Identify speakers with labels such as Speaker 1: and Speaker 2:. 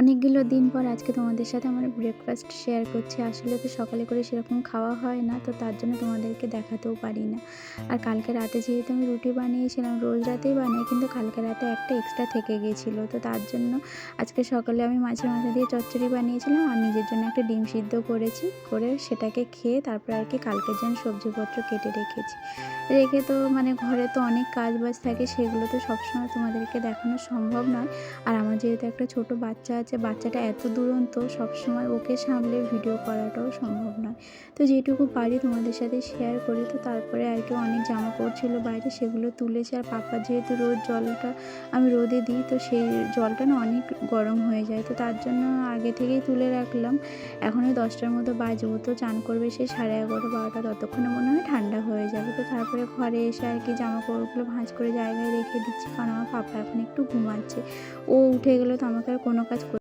Speaker 1: অনেকগুলো দিন পর আজকে তোমাদের সাথে আমার ব্রেকফাস্ট শেয়ার করছি। আসলে তো সকালে করে সেরকম খাওয়া হয় না, তো তার জন্য তোমাদেরকে দেখাতেও পারি না। আর কালকে রাতে যেহেতু আমি রুটি বানিয়েছিলাম, রোজ রাতেই বানাই, কিন্তু কালকে রাতে একটা এক্সট্রা থেকে গিয়েছিলো, তো তার জন্য আজকে সকালে আমি মাছের মাথা দিয়ে চচ্চড়ি বানিয়েছিলাম আর নিজের জন্য একটা ডিম সিদ্ধ করেছি, করে সেটাকে খেয়ে তারপরে আর কি কালকের জন্য সবজিপত্র কেটে রেখেছি। রেখে তো ঘরে তো অনেক কাজ বাজ থাকে, সেগুলো তো সবসময় তোমাদেরকে দেখানো সম্ভব নয়। আর আমার যেহেতু একটা ছোট বাচ্চা আছে, বাচ্চাটা এত দুরন্ত, সবসময় ওকে সামলে ভিডিও করাটাও সম্ভব নয়। তো যেটুকু পারি তোমাদের সাথে শেয়ার করি। তো তারপরে আর কি অনেক জামাকাপড় ছিল বাইরে, সেগুলো তুলেছি। আর পাপা যেহেতু রোজ জলটা আমি রোদে দিই, তো সেই জলটা না অনেক গরম হয়ে যায়, তো তার জন্য আগে থেকেই তুলে রাখলাম। এখন ওই 10টার মতো বাজবো, তো চান করবে সেই 11:30 12টা, ততক্ষণে মনে হয় ঠান্ডা হয়ে যাবে। তো তারপরে ঘরে এসে আর কি জামাকাপড়গুলো ভাঁজ করে জায়গায় রেখে দিচ্ছি, কারণ আমার পাপা এখন একটু ঘুমাচ্ছে। ও উঠে গেলে তো আমাকে আর কোনো কাজ